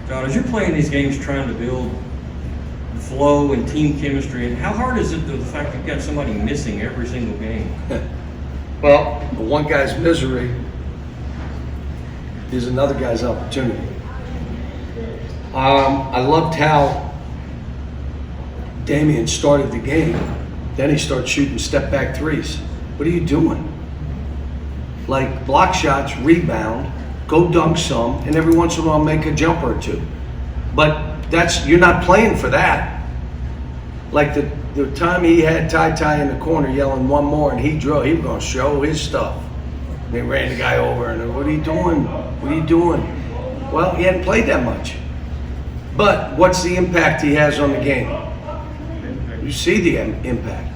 John, as you're playing these games trying to build flow and team chemistry, and how hard is it the fact you've got somebody missing every single game? Well, one guy's misery is another guy's opportunity. I loved how Damian started the game. Then he started shooting step-back threes. What are you doing? Like, block shots, rebound, go dunk some, and every once in a while make a jumper or two. But you're not playing for that. Like the time he had Ty in the corner yelling one more and he drove, he was going to show his stuff. They ran the guy over and what are you doing? What are you doing? Well, he hadn't played that much. But what's the impact he has on the game? You see the impact.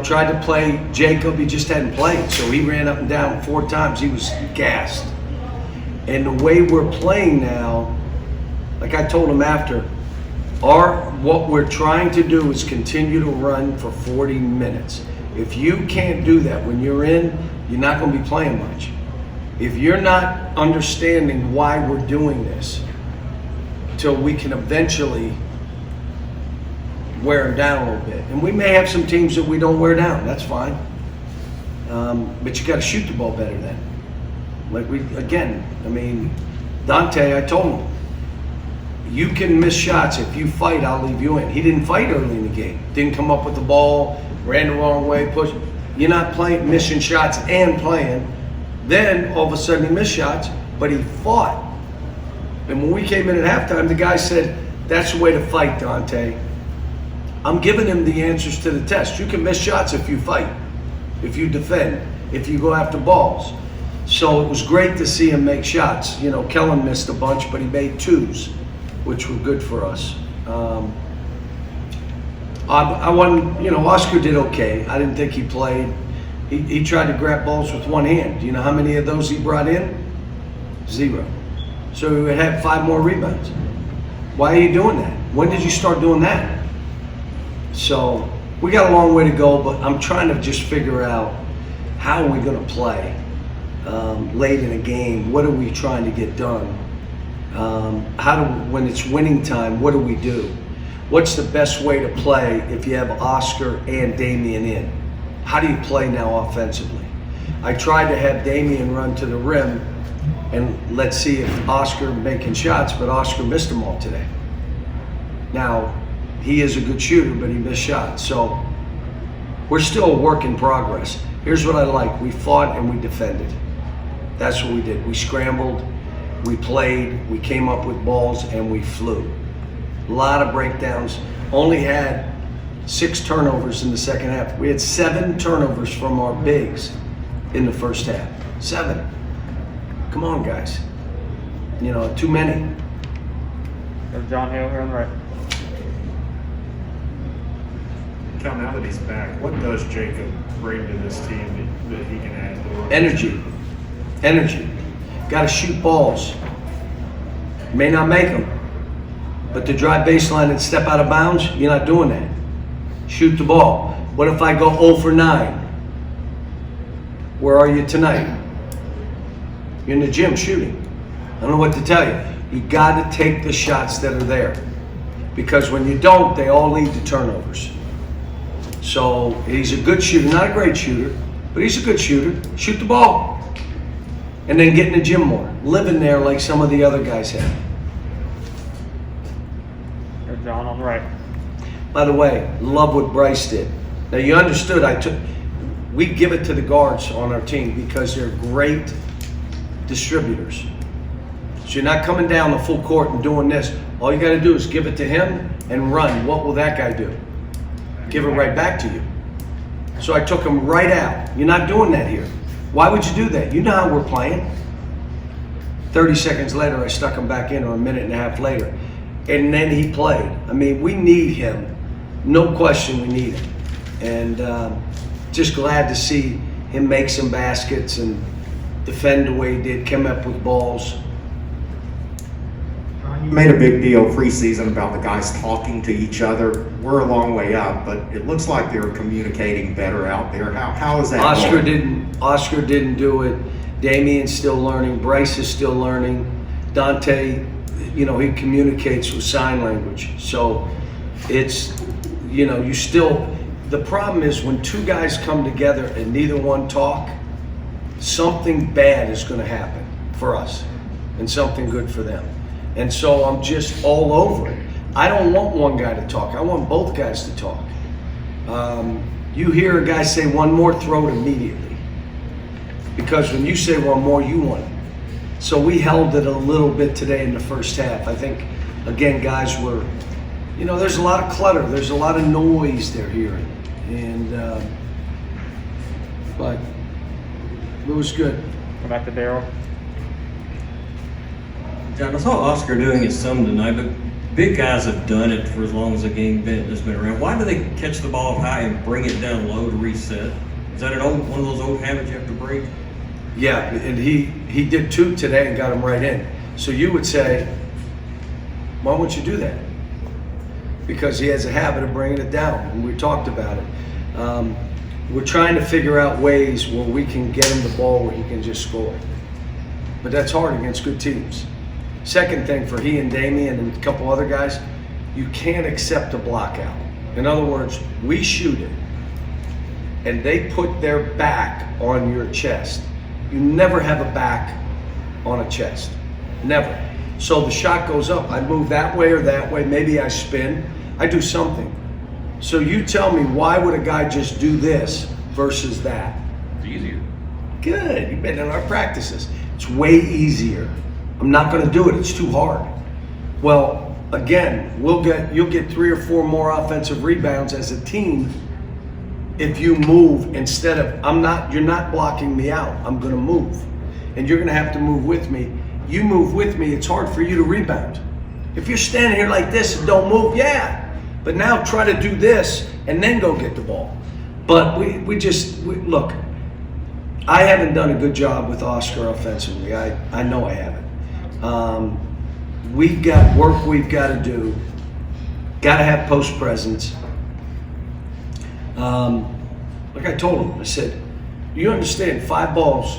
Tried to play Jacob, he just hadn't played. So he ran up and down 4 times. He was gassed. And the way we're playing now, like I told him after, what we're trying to do is continue to run for 40 minutes. If you can't do that when you're in, you're not going to be playing much. If you're not understanding why we're doing this, till we can eventually wear them down a little bit. And we may have some teams that we don't wear down, that's fine. But you got to shoot the ball better then. Dante, I told him, you can miss shots. If you fight, I'll leave you in. He didn't fight early in the game. Didn't come up with the ball, ran the wrong way, pushed. You're not playing, missing shots and playing. Then all of a sudden he missed shots, but he fought. And when we came in at halftime, the guy said, that's the way to fight, Dante. I'm giving him the answers to the test. You can miss shots if you fight, if you defend, if you go after balls. So it was great to see him make shots. Kellen missed a bunch, but he made 2s, which were good for us. Oscar did okay. I didn't think he played. He tried to grab balls with one hand. Do you know how many of those he brought in? 0. So he had 5 more rebounds. Why are you doing that? When did you start doing that? So we got a long way to go, but I'm trying to just figure out how are we going to play late in a game. What are we trying to get done? When it's winning time, what do we do? What's the best way to play if you have Oscar and Damian in? How do you play now offensively? I tried to have Damian run to the rim and let's see if Oscar making shots, but Oscar missed them all today. Now, he is a good shooter, but he missed shots. So we're still a work in progress. Here's what I like. We fought and we defended. That's what we did. We scrambled, we played, we came up with balls, and we flew. A lot of breakdowns. Only had 6 turnovers in the second half. We had 7 turnovers from our bigs in the first half. 7. Come on, guys. Too many. John Hale here on the right. Cal, now that he's back, what does Jacob bring to this team that he can add to it? Energy. Got to shoot balls. May not make them, but to drive baseline and step out of bounds, you're not doing that. Shoot the ball. What if I go 0 for 9? Where are you tonight? You're in the gym shooting. I don't know what to tell you. You got to take the shots that are there, because when you don't, they all lead to turnovers. So he's a good shooter, not a great shooter, but he's a good shooter. Shoot the ball. And then get in the gym more. Live in there like some of the other guys have. John on the right. By the way, love what Bryce did. Now you understood we give it to the guards on our team because they're great distributors. So you're not coming down the full court and doing this. All you got to do is give it to him and run. What will that guy do? Give it right back to you. So I took him right out. You're not doing that here. Why would you do that? You know how we're playing. 30 seconds later, I stuck him back in, or a minute and a half later. And then he played. We need him. No question we need him. And just glad to see him make some baskets and defend the way he did, come up with balls. You made a big deal preseason about the guys talking to each other. We're a long way up, but it looks like they're communicating better out there. How is that going? Oscar didn't do it. Damian's still learning. Bryce is still learning. Dante, he communicates with sign language. So it's, the problem is when two guys come together and neither one talk, something bad is going to happen for us and something good for them. And so I'm just all over it. I don't want one guy to talk. I want both guys to talk. You hear a guy say one more, throw it immediately. Because when you say one more, you want it. So we held it a little bit today in the first half. I think, again, guys were, there's a lot of clutter. There's a lot of noise they're hearing. And, but it was good. Go back to Daryl. John, I saw Oscar doing his sum tonight, but big guys have done it for as long as the game has been around. Why do they catch the ball high and bring it down low to reset? Is that one of those old habits you have to break? Yeah, and he did 2 today and got them right in. So you would say, why wouldn't you do that? Because he has a habit of bringing it down, and we talked about it. We're trying to figure out ways where we can get him the ball where he can just score. But that's hard against good teams. Second thing for he and Damian and a couple other guys, you can't accept a block out. In other words, we shoot it, and they put their back on your chest. You never have a back on a chest. Never. So the shot goes up. I move that way or that way. Maybe I spin. I do something. So you tell me, why would a guy just do this versus that? It's easier. Good. You've been in our practices. It's way easier. I'm not going to do it. It's too hard. Well, again, you'll get 3 or 4 more offensive rebounds as a team if you move instead of you're not blocking me out. I'm going to move. And you're going to have to move with me. You move with me, it's hard for you to rebound. If you're standing here like this and don't move, yeah. But now try to do this and then go get the ball. But we look, I haven't done a good job with Oscar offensively. I know I haven't. We've got work we've got to do. Got to have post presence. Like I told him, I said, you understand, 5 balls,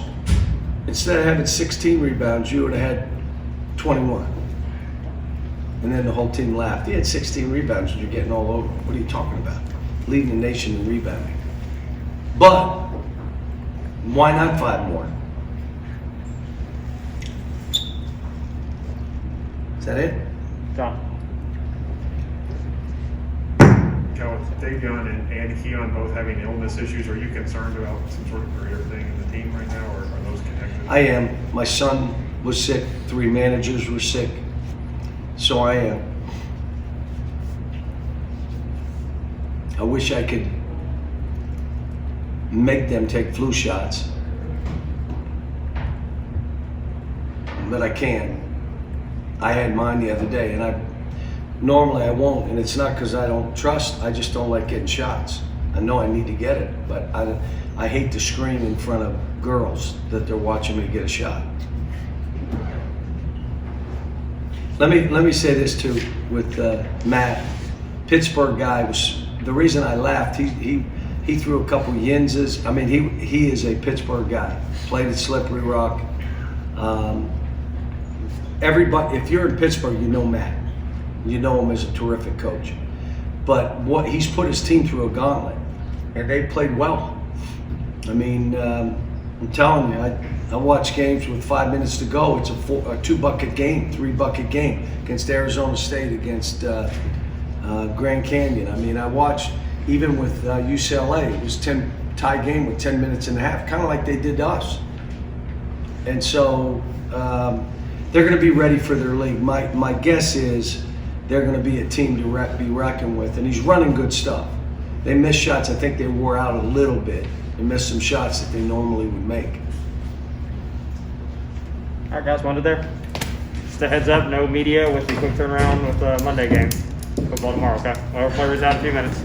instead of having 16 rebounds, you would have had 21. And then the whole team laughed. He had 16 rebounds and you're getting all over. What are you talking about? Leading the nation in rebounding. But why not 5 more? Is that it? John. Cal, with Davion and Keon both having illness issues, are you concerned about some sort of greater thing in the team right now, or are those connected? I am. My son was sick. 3 managers were sick. So I am. I wish I could make them take flu shots. But I can't. I had mine the other day, and normally I won't, and it's not because I don't trust, I just don't like getting shots. I know I need to get it, but I hate to scream in front of girls that they're watching me get a shot. Let me say this too with Matt. Pittsburgh guy was the reason I laughed. He threw a couple yinzes. I mean, he is a Pittsburgh guy. Played at Slippery Rock. Everybody, if you're in Pittsburgh, you know Matt. You know him as a terrific coach. But he's put his team through a gauntlet, and they played well. I mean, I'm telling you, I watch games with 5 minutes to go. It's a 2-bucket game, 3-bucket game against Arizona State, against Grand Canyon. I mean, I watched even with UCLA. It was a tie game with 10 minutes and a half, kind of like they did to us. And so they're going to be ready for their league. My guess is they're going to be a team to be reckoned with. And he's running good stuff. They missed shots. I think they wore out a little bit. They missed some shots that they normally would make. All right, guys, wanted there. Just a heads up, no media with the quick turnaround with the Monday game. Football tomorrow, okay? Our players out in a few minutes.